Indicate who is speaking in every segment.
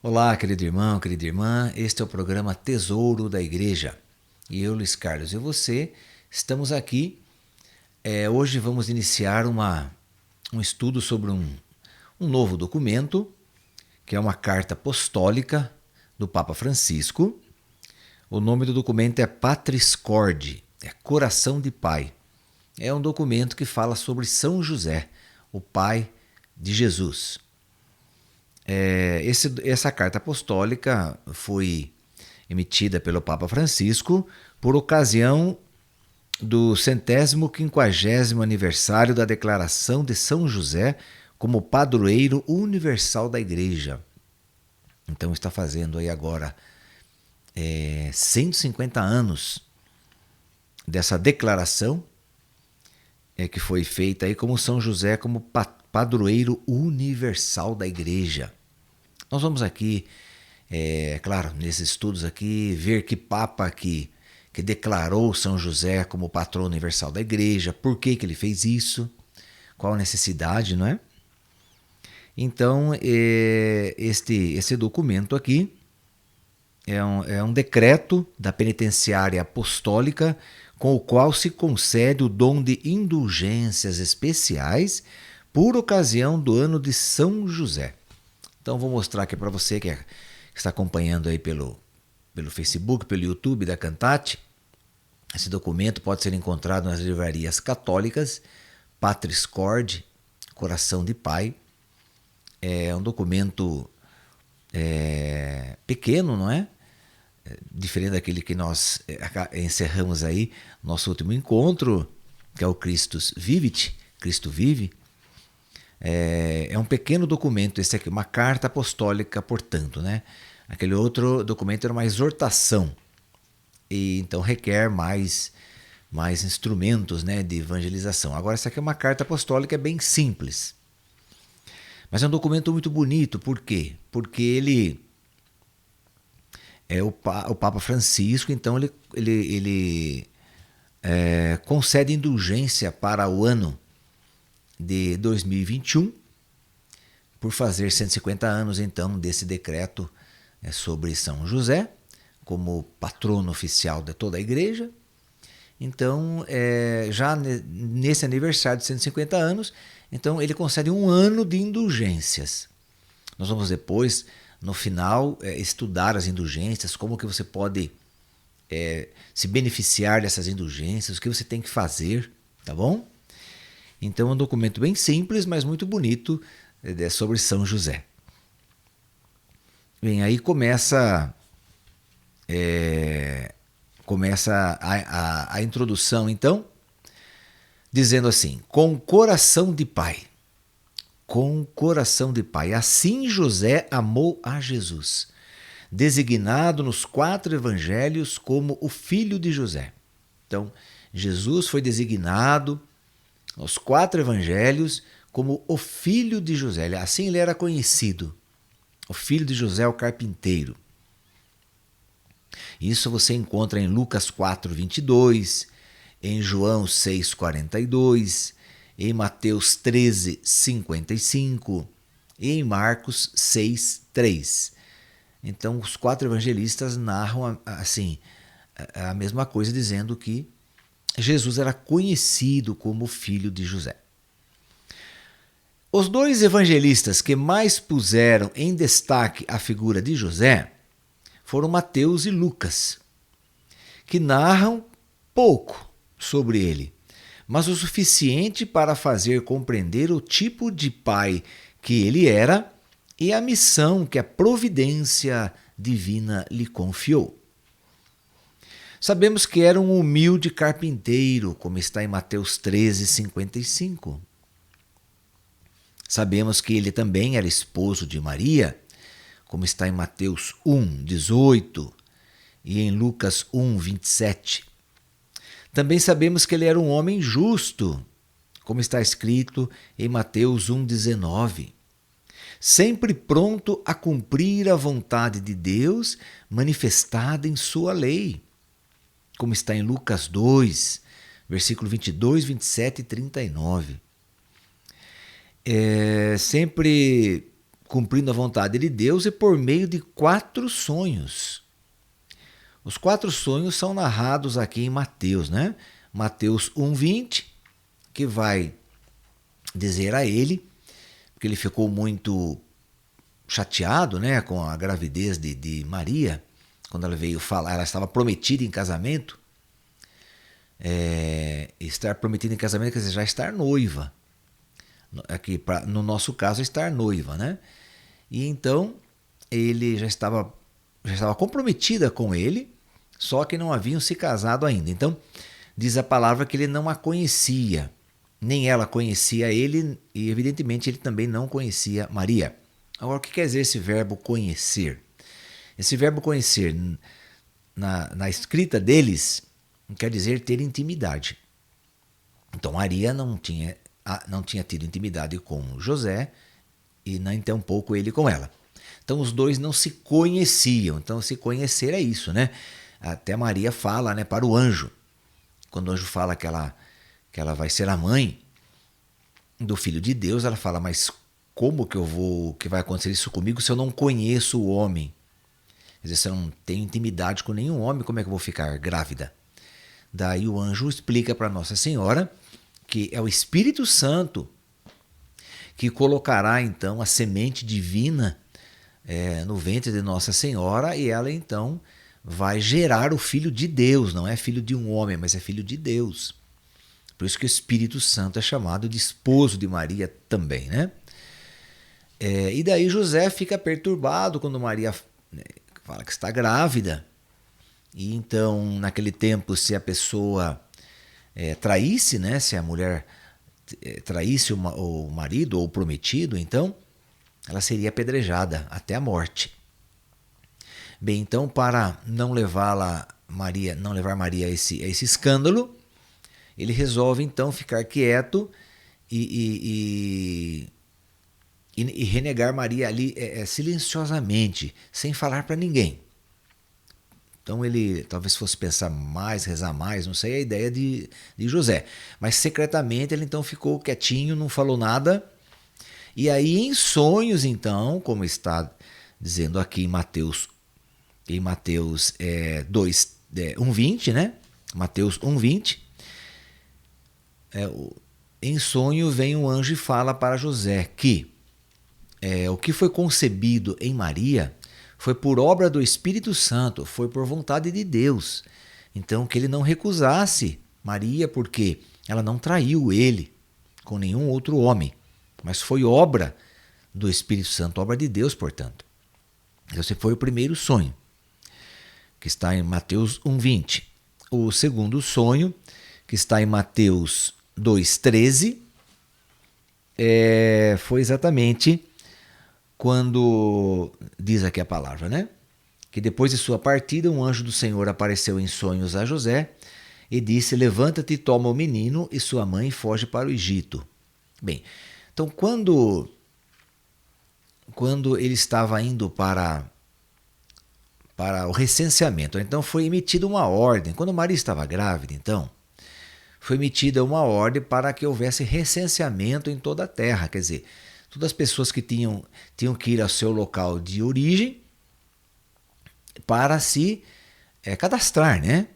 Speaker 1: Olá, querido irmão, querida irmã. Este é o programa Tesouro da Igreja. E eu, Luiz Carlos, e você estamos aqui. Hoje vamos iniciar um estudo sobre um novo documento, que é uma carta apostólica do Papa Francisco. O nome do documento é Patris Corde, é Coração de Pai. É um documento que fala sobre São José, o pai de Jesus. Essa carta apostólica foi emitida pelo Papa Francisco por ocasião do 150º aniversário da declaração de São José como padroeiro universal da Igreja. Então está fazendo aí agora 150 anos dessa declaração que foi feita aí como São José como padroeiro universal da Igreja. Nós vamos aqui, claro, nesses estudos aqui, ver que Papa que declarou São José como patrono universal da Igreja, por que ele fez isso, qual a necessidade, não é? Então, esse documento aqui é um decreto da penitenciária apostólica com o qual se concede o dom de indulgências especiais por ocasião do ano de São José. Então vou mostrar aqui para você que está acompanhando aí pelo Facebook, pelo YouTube da Cantate. Esse documento pode ser encontrado nas livrarias católicas, Patris Corde, Coração de Pai. É um documento pequeno, não é? Diferente daquele que nós encerramos aí, nosso último encontro, que é o Christus Vivit, Cristo Vive. É um pequeno documento, esse aqui, uma carta apostólica, portanto, né? Aquele outro documento era uma exortação, e então requer mais instrumentos, né, de evangelização. Agora, essa aqui é uma carta apostólica bem simples, mas é um documento muito bonito. Por quê? Porque ele é o Papa Francisco, então ele concede indulgência para o ano de 2021, por fazer 150 anos então desse decreto sobre São José, como patrono oficial de toda a igreja. Então, já nesse aniversário de 150 anos, então ele concede um ano de indulgências. Nós vamos depois, no final, estudar as indulgências, como que você pode se beneficiar dessas indulgências, o que você tem que fazer, tá bom? Então é um documento bem simples, mas muito bonito, sobre São José. Bem, aí começa a introdução, então, dizendo assim: com coração de pai. Com coração de pai. Assim José amou a Jesus, designado nos 4 evangelhos como o filho de José. Então, Jesus foi designado nos 4 evangelhos como o filho de José. Assim ele era conhecido. O filho de José, o carpinteiro. Isso você encontra em Lucas 4:22, em João 6:42, em Mateus 13:55 e em Marcos 6:3. Então os 4 evangelistas narram assim a mesma coisa, dizendo que Jesus era conhecido como filho de José. Os 2 evangelistas que mais puseram em destaque a figura de José foram Mateus e Lucas, que narram pouco sobre ele, mas o suficiente para fazer compreender o tipo de pai que ele era e a missão que a providência divina lhe confiou. Sabemos que era um humilde carpinteiro, como está em Mateus 13:55. Sabemos que ele também era esposo de Maria, como está em Mateus 1:18 e em Lucas 1:27. Também sabemos que ele era um homem justo, como está escrito em Mateus 1:19. Sempre pronto a cumprir a vontade de Deus manifestada em sua lei, como está em Lucas 2, versículo 22, 27 e 39. Sempre cumprindo a vontade de Deus e por meio de 4 sonhos. Os 4 sonhos são narrados aqui em Mateus, né? Mateus 1:20, que vai dizer a ele, porque ele ficou muito chateado, né, com a gravidez de Maria, quando ela veio falar, ela estava prometida em casamento. Estar prometida em casamento quer dizer já estar noiva. Aqui, no nosso caso, estar noiva, né? E então ele já estava comprometida com ele, só que não haviam se casado ainda. Então diz a palavra que ele não a conhecia, nem ela conhecia ele, e evidentemente ele também não conhecia Maria. Agora, o que quer dizer esse verbo conhecer? Esse verbo conhecer, na escrita deles, quer dizer ter intimidade. Então Maria não tinha tido intimidade com José e nem tampouco ele com ela. Então os dois não se conheciam. Então se conhecer é isso, né? Até Maria fala, né, para o anjo, quando o anjo fala que ela vai ser a mãe do Filho de Deus, ela fala, mas como que vai acontecer isso comigo se eu não conheço o homem? Quer dizer, se eu não tenho intimidade com nenhum homem, como é que eu vou ficar grávida? Daí o anjo explica para Nossa Senhora que é o Espírito Santo que colocará então a semente divina no ventre de Nossa Senhora, e ela então vai gerar o Filho de Deus. Não é filho de um homem, mas é filho de Deus. Por isso que o Espírito Santo é chamado de esposo de Maria também, né? E daí José fica perturbado quando Maria fala que está grávida. E então, naquele tempo, se a pessoa traísse, né? Se a mulher traísse o marido ou o prometido, então ela seria apedrejada até a morte. Bem, então, para não levar Maria a esse escândalo, ele resolve então ficar quieto e renegar Maria ali silenciosamente, sem falar para ninguém. Então ele talvez fosse pensar mais, rezar mais, não sei a ideia de José. Mas secretamente ele então ficou quietinho, não falou nada. E aí em sonhos então, como está dizendo aqui em Mateus 1:20, né? Mateus 1:20. Em sonho vem um anjo e fala para José que o que foi concebido em Maria foi por obra do Espírito Santo, foi por vontade de Deus. Então que ele não recusasse Maria, porque ela não traiu ele com nenhum outro homem, mas foi obra do Espírito Santo, obra de Deus, portanto. Esse foi o primeiro sonho, que está em Mateus 1:20. O segundo sonho, que está em Mateus 2:13, foi exatamente quando diz aqui a palavra, né? Que depois de sua partida, um anjo do Senhor apareceu em sonhos a José e disse: levanta-te, toma o menino e sua mãe e foge para o Egito. Bem, então quando ele estava indo para o recenseamento, então foi emitida uma ordem. Quando Maria estava grávida, então, foi emitida uma ordem para que houvesse recenseamento em toda a terra. Quer dizer, todas as pessoas que tinham que ir ao seu local de origem para se cadastrar, né?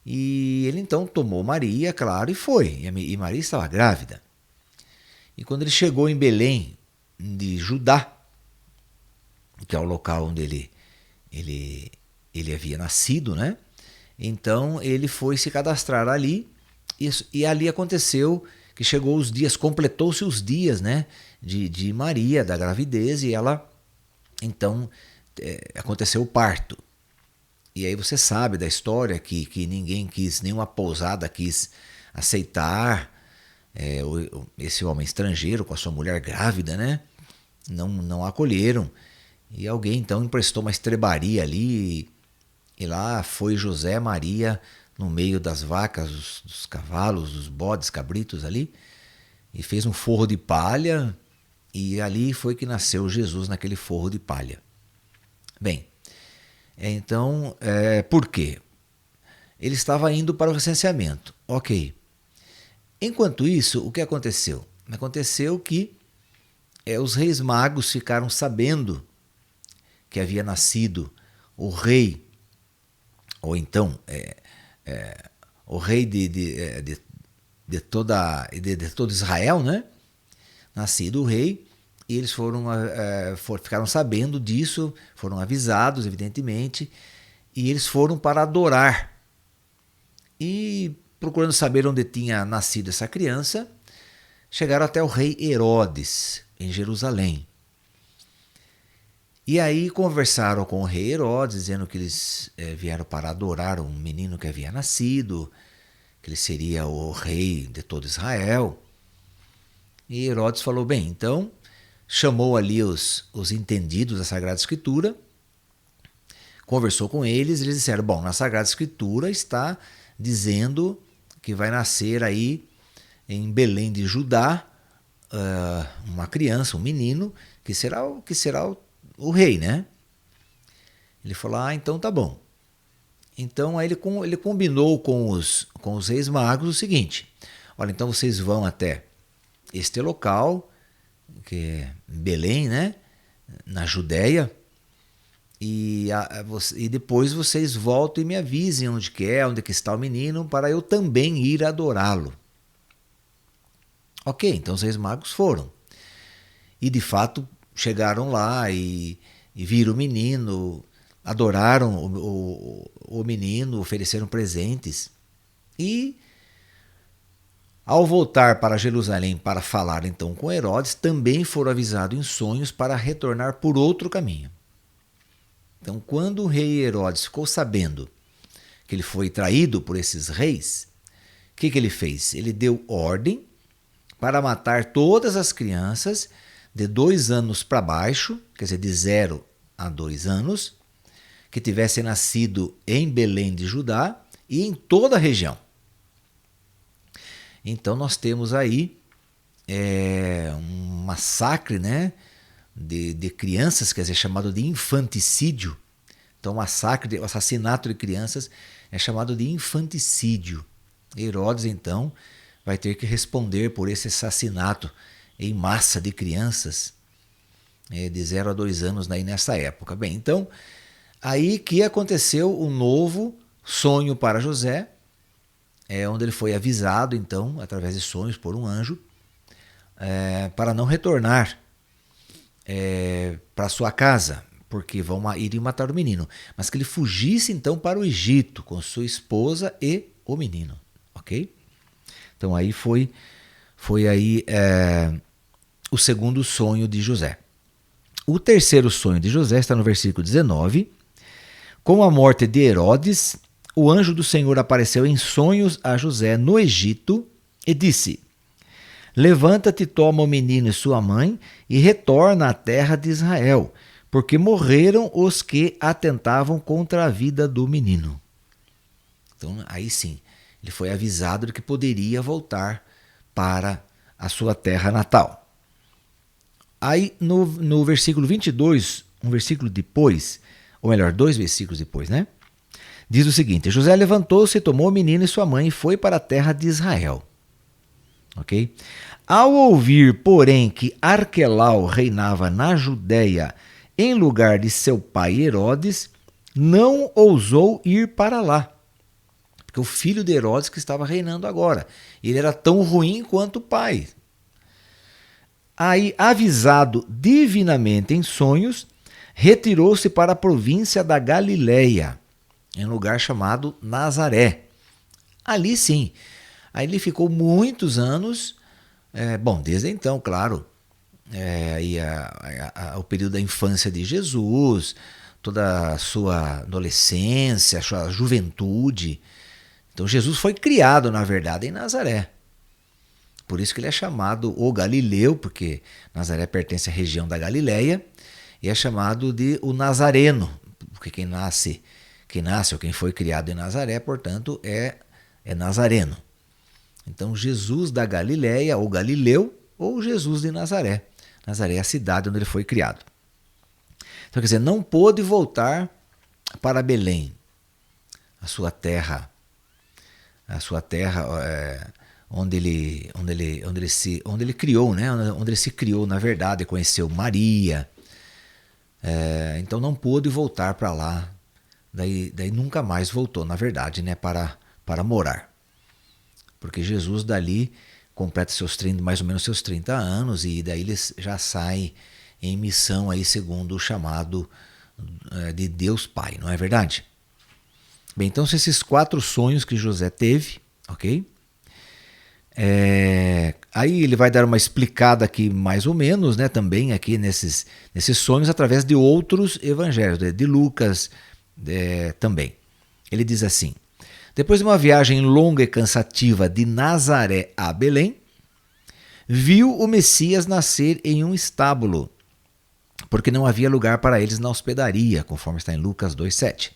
Speaker 1: E ele então tomou Maria, claro, e foi. E Maria estava grávida. E quando ele chegou em Belém de Judá, que é o local onde ele havia nascido, né? Então ele foi se cadastrar ali, e ali aconteceu que chegou os dias, completou-se os dias, né, de Maria, da gravidez, e ela, então, aconteceu o parto. E aí você sabe da história que ninguém quis, nenhuma pousada quis aceitar esse homem estrangeiro com a sua mulher grávida, né? Não acolheram. E alguém então emprestou uma estrebaria ali, e lá foi José Maria no meio das vacas, dos cavalos, dos bodes, cabritos ali, e fez um forro de palha, e ali foi que nasceu Jesus, naquele forro de palha. Bem, então, por quê? Ele estava indo para o recenseamento, ok. Enquanto isso, o que aconteceu? Aconteceu que os reis magos ficaram sabendo que havia nascido o rei, ou então o rei de todo Israel, né? Nascido o rei, e eles ficaram sabendo disso, foram avisados, evidentemente, e eles foram para adorar. E procurando saber onde tinha nascido essa criança, chegaram até o rei Herodes, em Jerusalém. E aí conversaram com o rei Herodes, dizendo que eles vieram para adorar um menino que havia nascido, que ele seria o rei de todo Israel. E Herodes falou, bem, então chamou ali os entendidos da Sagrada Escritura, conversou com eles, e eles disseram, bom, na Sagrada Escritura está dizendo que vai nascer aí em Belém de Judá uma criança, um menino, que será o rei, né? Ele falou, então tá bom. Então aí ele combinou com os reis magos o seguinte, olha, então vocês vão até este local, que é Belém, né? Na Judéia, e depois vocês voltam e me avisem onde que está o menino, para eu também ir adorá-lo. Ok, então os reis magos foram. E de fato chegaram lá e viram o menino, adoraram o menino, ofereceram presentes. E ao voltar para Jerusalém para falar então com Herodes, também foram avisados em sonhos para retornar por outro caminho. Então, quando o rei Herodes ficou sabendo que ele foi traído por esses reis, o que ele fez? Ele deu ordem para matar todas as crianças de 2 anos para baixo, quer dizer, de 0 a 2 anos, que tivessem nascido em Belém de Judá e em toda a região. Então nós temos aí um massacre, né, de crianças, quer dizer, chamado de infanticídio. Então o assassinato de crianças é chamado de infanticídio. Herodes, então, vai ter que responder por esse assassinato em massa de crianças de 0 a 2 anos nessa época. Bem, então, aí que aconteceu um novo sonho para José, onde ele foi avisado, então, através de sonhos por um anjo, para não retornar para sua casa, porque iriam matar o menino, mas que ele fugisse então para o Egito com sua esposa e o menino, ok? Então aí foi aí o segundo sonho de José. O terceiro sonho de José está no versículo 19. Com a morte de Herodes, o anjo do Senhor apareceu em sonhos a José no Egito e disse: levanta-te, toma o menino e sua mãe e retorna à terra de Israel, porque morreram os que atentavam contra a vida do menino. Então aí sim, ele foi avisado de que poderia voltar para a sua terra natal. Aí no versículo 22, um versículo depois, ou melhor, 2 versículos depois, né? Diz o seguinte: José levantou-se, tomou o menino e sua mãe e foi para a terra de Israel. Ok? Ao ouvir, porém, que Arquelau reinava na Judéia em lugar de seu pai Herodes, não ousou ir para lá. Porque o filho de Herodes que estava reinando agora. Ele era tão ruim quanto o pai. Aí, avisado divinamente em sonhos, retirou-se para a província da Galileia, em um lugar chamado Nazaré. Ali sim. Aí ele ficou muitos anos, desde então, claro, o período da infância de Jesus, toda a sua adolescência, a sua juventude. Então Jesus foi criado, na verdade, em Nazaré. Por isso que ele é chamado o Galileu, porque Nazaré pertence à região da Galileia, e é chamado de o Nazareno, porque quem nasce ou quem foi criado em Nazaré, portanto, é nazareno. Então Jesus da Galileia, ou Galileu, ou Jesus de Nazaré. Nazaré é a cidade onde ele foi criado. Então, quer dizer, não pôde voltar para Belém, a sua terra onde ele criou, né? Onde ele se criou, na verdade, conheceu Maria. Então não pôde voltar para lá. Daí nunca mais voltou, na verdade, né? Para morar. Porque Jesus dali completa mais ou menos seus 30 anos e daí ele já sai em missão aí segundo o chamado de Deus Pai, não é verdade? Bem, então são esses 4 sonhos que José teve, ok? Aí ele vai dar uma explicada aqui mais ou menos, né, também aqui nesses sonhos através de outros evangelhos, de Lucas também. Ele diz assim: depois de uma viagem longa e cansativa de Nazaré a Belém, viu o Messias nascer em um estábulo, porque não havia lugar para eles na hospedaria, conforme está em Lucas 2,7.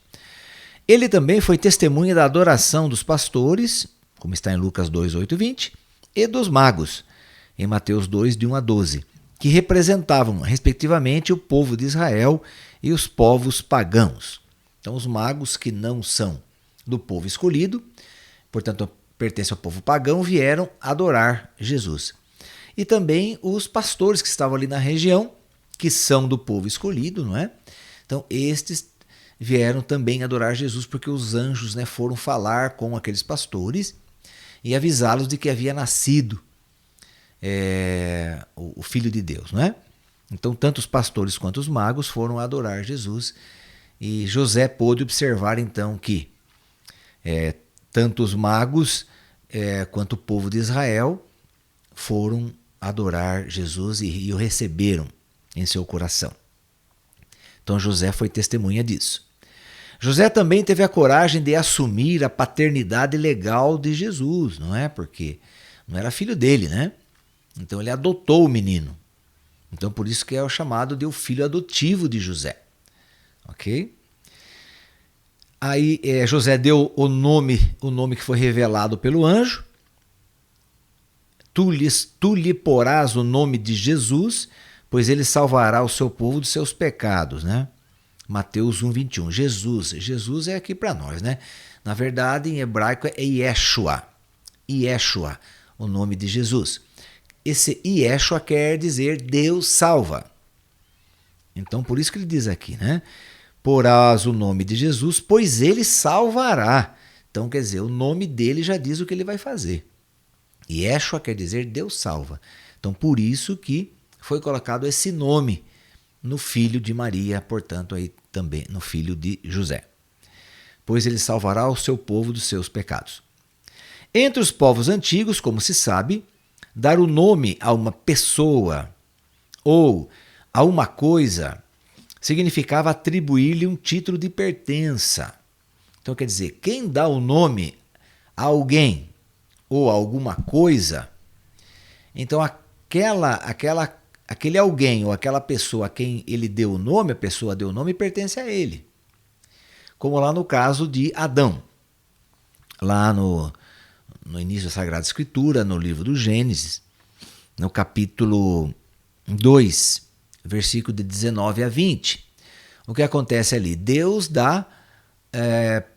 Speaker 1: Ele também foi testemunha da adoração dos pastores, como está em Lucas 2:8 e 20, e dos magos, em Mateus 2, de 1 a 12, que representavam, respectivamente, o povo de Israel e os povos pagãos. Então, os magos que não são do povo escolhido, portanto, pertencem ao povo pagão, vieram adorar Jesus. E também os pastores que estavam ali na região, que são do povo escolhido, não é? Então, estes vieram também adorar Jesus, porque os anjos, né, foram falar com aqueles pastores e avisá-los de que havia nascido o Filho de Deus, não é? Então, tanto os pastores quanto os magos foram adorar Jesus, e José pôde observar então que tanto os magos quanto o povo de Israel foram adorar Jesus e o receberam em seu coração. Então José foi testemunha disso. José também teve a coragem de assumir a paternidade legal de Jesus, não é? Porque não era filho dele, né? Então ele adotou o menino. Então por isso que é o chamado de o filho adotivo de José. Ok? Aí José deu o nome que foi revelado pelo anjo. Tu lhe porás o nome de Jesus, pois ele salvará o seu povo dos seus pecados, né? Mateus 1:21. Jesus é aqui para nós, né? Na verdade, em hebraico é Yeshua. Yeshua, o nome de Jesus. Esse Yeshua quer dizer Deus salva. Então, por isso que ele diz aqui, né? Porás o nome de Jesus, pois ele salvará. Então, quer dizer, o nome dele já diz o que ele vai fazer. Yeshua quer dizer Deus salva. Então, por isso que foi colocado esse nome no filho de Maria, portanto, aí também no filho de José. Pois ele salvará o seu povo dos seus pecados. Entre os povos antigos, como se sabe, dar o nome a uma pessoa ou a uma coisa significava atribuir-lhe um título de pertença. Então, quer dizer, quem dá o nome a alguém ou a alguma coisa, então aquele alguém ou aquela pessoa a quem ele deu o nome, a pessoa deu o nome, pertence a ele. Como lá no caso de Adão. Lá no início da Sagrada Escritura, no livro do Gênesis, no capítulo 2, versículo de 19 a 20. O que acontece ali? Deus dá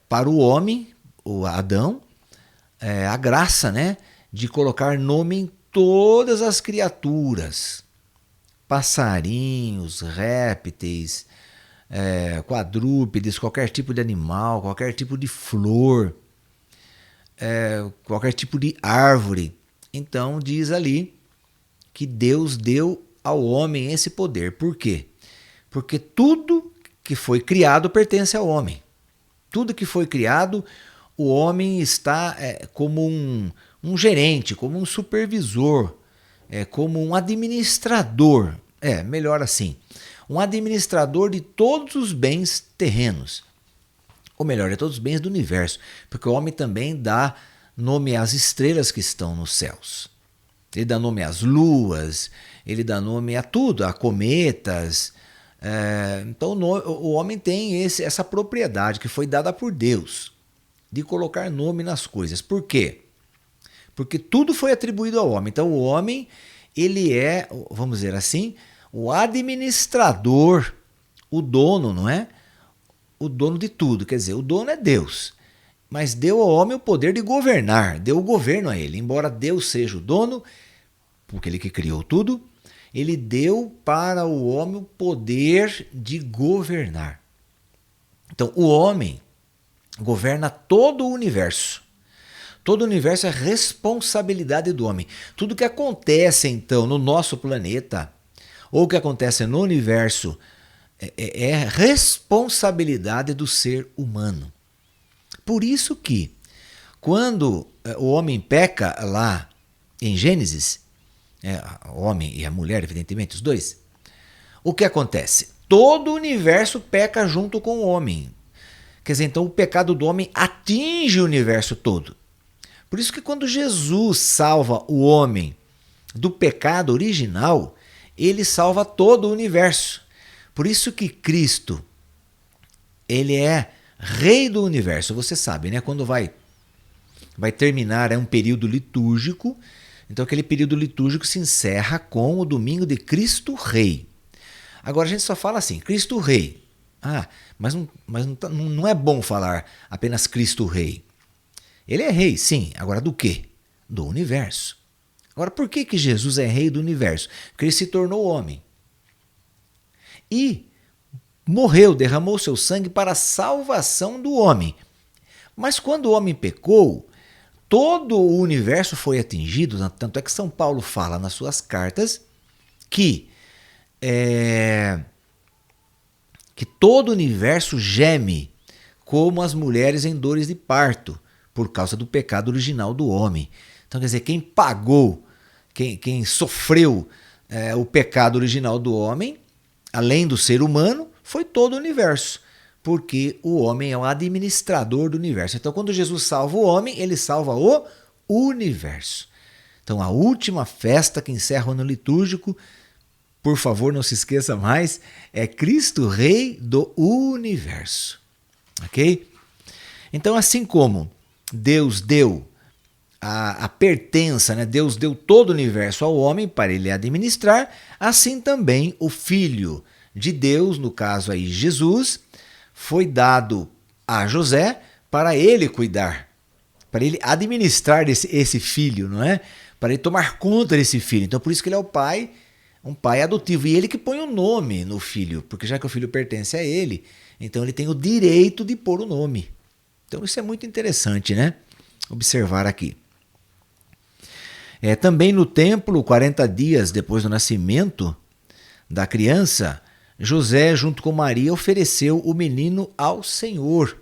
Speaker 1: para o homem, o Adão, a graça, né, de colocar nome em todas as criaturas. Passarinhos, répteis, quadrúpedes, qualquer tipo de animal, qualquer tipo de flor, qualquer tipo de árvore. Então diz ali que Deus deu ao homem esse poder. Por quê? Porque tudo que foi criado pertence ao homem. Tudo que foi criado, o homem está como um gerente, como um supervisor, como um administrador, melhor assim, um administrador de todos os bens terrenos, ou melhor, de todos os bens do universo, porque o homem também dá nome às estrelas que estão nos céus. Ele dá nome às luas, ele dá nome a tudo, a cometas. Então o homem tem essa propriedade que foi dada por Deus, de colocar nome nas coisas. Por quê? Porque tudo foi atribuído ao homem. Então o homem, ele é, vamos dizer assim, o administrador, o dono, não é? O dono de tudo. Quer dizer, o dono é Deus. mas deu ao homem o poder de governar, deu o governo a ele. Embora Deus seja o dono, porque ele que criou tudo, ele deu para o homem o poder de governar. Então, o homem governa todo o universo. Todo o universo é responsabilidade do homem. Tudo que acontece, então, no nosso planeta, ou que acontece no universo, é responsabilidade do ser humano. Por isso que, quando o homem peca lá em Gênesis, o homem e a mulher, evidentemente, os dois, o que acontece? Todo o universo peca junto com o homem. Quer dizer, então o pecado do homem atinge o universo todo. Por isso que quando Jesus salva o homem do pecado original, ele salva todo o universo. Por isso que Cristo, ele é Rei do universo. Você sabe, né? Quando vai terminar um período litúrgico, então aquele período litúrgico se encerra com o domingo de Cristo Rei. Agora a gente só fala assim, Cristo Rei. Mas não é bom falar apenas Cristo Rei. Ele é rei, sim. Agora do quê? Do universo. Agora por que Jesus é rei do universo? Porque ele se tornou homem. E morreu, derramou seu sangue para a salvação do homem. Mas quando o homem pecou, todo o universo foi atingido, tanto é que São Paulo fala nas suas cartas que todo o universo geme como as mulheres em dores de parto, por causa do pecado original do homem. Então, quer dizer, quem pagou, quem sofreu o pecado original do homem, além do ser humano, foi todo o universo, porque o homem é o administrador do universo. Então, quando Jesus salva o homem, ele salva o universo. Então, a última festa que encerra o ano litúrgico, por favor, não se esqueça mais, é Cristo Rei do universo. Ok? Então, assim como Deus deu a pertença, né? Deus deu todo o universo ao homem para ele administrar, assim também o Filho de Deus, no caso aí Jesus, foi dado a José para ele cuidar, para ele administrar esse filho, não é? Para ele tomar conta desse filho. Então por isso que ele é o pai, um pai adotivo, e ele que põe o nome no filho, porque já que o filho pertence a ele, então ele tem o direito de pôr o nome. Então isso é muito interessante, né? Observar aqui. Também no templo, 40 dias depois do nascimento da criança, José, junto com Maria, ofereceu o menino ao Senhor,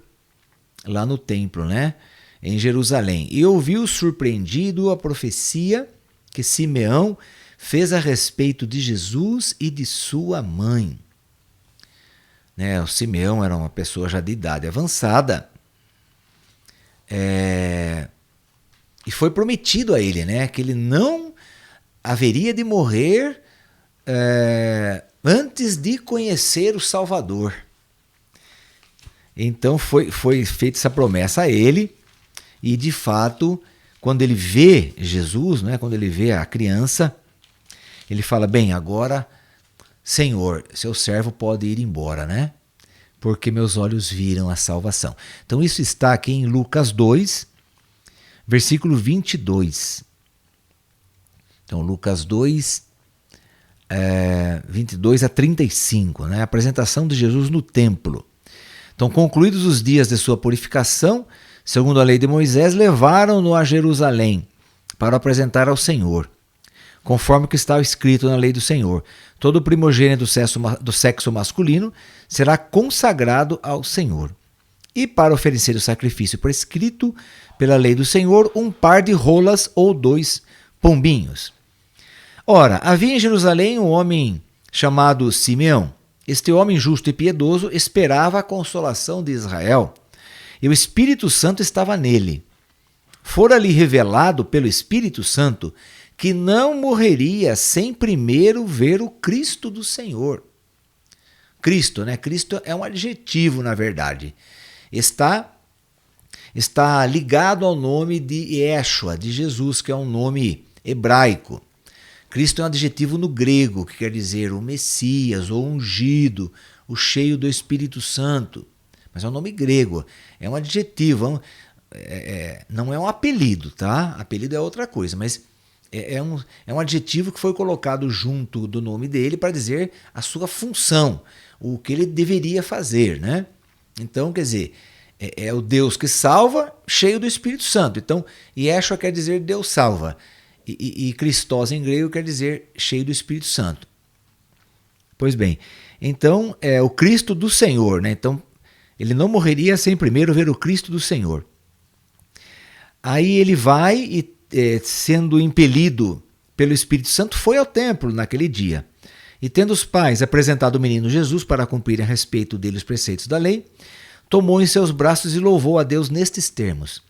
Speaker 1: lá no templo, né? Em Jerusalém. E ouviu surpreendido a profecia que Simeão fez a respeito de Jesus e de sua mãe. O Simeão era uma pessoa já de idade avançada, e foi prometido a ele, né, que ele não haveria de morrer antes de conhecer o Salvador. Então foi feita essa promessa a ele, e de fato, quando ele vê Jesus, né, quando ele vê a criança, ele fala, bem, agora, Senhor, seu servo pode ir embora, né? Porque meus olhos viram a salvação. Então isso está aqui em Lucas 2, versículo 22. Então Lucas 2, 22 a 35, né? A apresentação de Jesus no templo. Então, concluídos os dias de sua purificação, segundo a lei de Moisés, levaram-no a Jerusalém para o apresentar ao Senhor, conforme o que está escrito na lei do Senhor. Todo primogênito do sexo masculino será consagrado ao Senhor. E para oferecer o sacrifício prescrito pela lei do Senhor, um par de rolas ou 2 pombinhos. Ora, havia em Jerusalém um homem chamado Simeão. Este homem justo e piedoso esperava a consolação de Israel, e o Espírito Santo estava nele. Fora-lhe revelado pelo Espírito Santo que não morreria sem primeiro ver o Cristo do Senhor. Cristo, né? Cristo é um adjetivo, na verdade. Está ligado ao nome de Yeshua, de Jesus, que é um nome hebraico. Cristo é um adjetivo no grego, que quer dizer o Messias, ou ungido, o cheio do Espírito Santo. Mas é um nome grego, é um adjetivo. não é um apelido, tá? Apelido é outra coisa, mas é um adjetivo que foi colocado junto do nome dele para dizer a sua função, o que ele deveria fazer, né? Então, quer dizer, é o Deus que salva, cheio do Espírito Santo. Então, Yeshua quer dizer Deus salva. E Christos em grego quer dizer cheio do Espírito Santo. Pois bem, então é o Cristo do Senhor, né? Então, ele não morreria sem primeiro ver o Cristo do Senhor. Aí ele vai e, sendo impelido pelo Espírito Santo, foi ao templo naquele dia. E tendo os pais apresentado o menino Jesus para cumprir a respeito dele os preceitos da lei, tomou em seus braços e louvou a Deus nestes termos: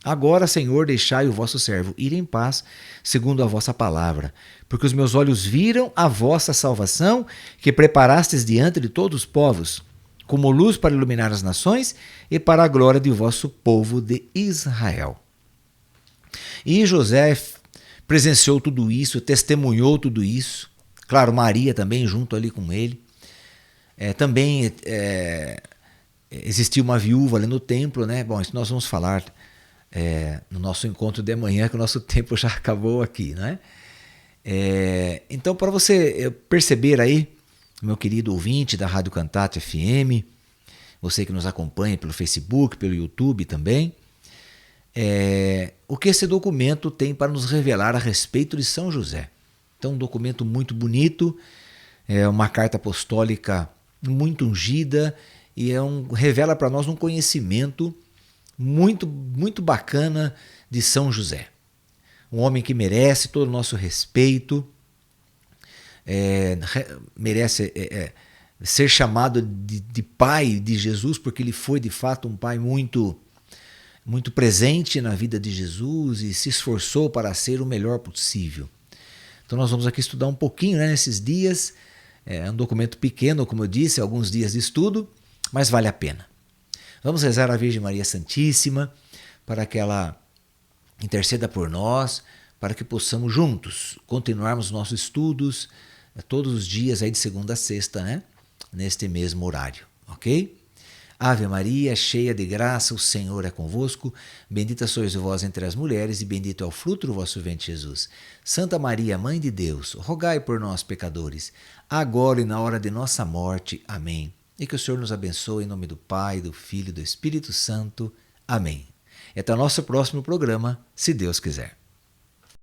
Speaker 1: Agora, Senhor, deixai o vosso servo ir em paz, segundo a vossa palavra, porque os meus olhos viram a vossa salvação, que preparastes diante de todos os povos, como luz para iluminar as nações e para a glória de vosso povo de Israel. E José presenciou tudo isso, testemunhou tudo isso. Claro, Maria também junto ali com ele. Também existia uma viúva ali no templo, né? Bom, isso nós vamos falar no nosso encontro de amanhã, que o nosso tempo já acabou aqui, né? Então, para você perceber aí, meu querido ouvinte da Rádio Cantate FM, você que nos acompanha pelo Facebook, pelo YouTube também, o que esse documento tem para nos revelar a respeito de São José. Então, um documento muito bonito, uma carta apostólica muito ungida e revela para nós um conhecimento muito, muito bacana de São José. Um homem que merece todo o nosso respeito, merece ser chamado de pai de Jesus, porque ele foi de fato um pai muito, muito presente na vida de Jesus e se esforçou para ser o melhor possível. Então nós vamos aqui estudar um pouquinho, né, nesses dias. É um documento pequeno, como eu disse, alguns dias de estudo, mas vale a pena. Vamos rezar a Virgem Maria Santíssima para que ela interceda por nós, para que possamos juntos continuarmos nossos estudos todos os dias, aí de segunda a sexta, né? Neste mesmo horário, ok? Ave Maria, cheia de graça, o Senhor é convosco. Bendita sois vós entre as mulheres e bendito é o fruto do vosso ventre, Jesus. Santa Maria, Mãe de Deus, rogai por nós, pecadores, agora e na hora de nossa morte. Amém. E que o Senhor nos abençoe em nome do Pai, do Filho e do Espírito Santo. Amém. Até o nosso próximo programa, se Deus quiser.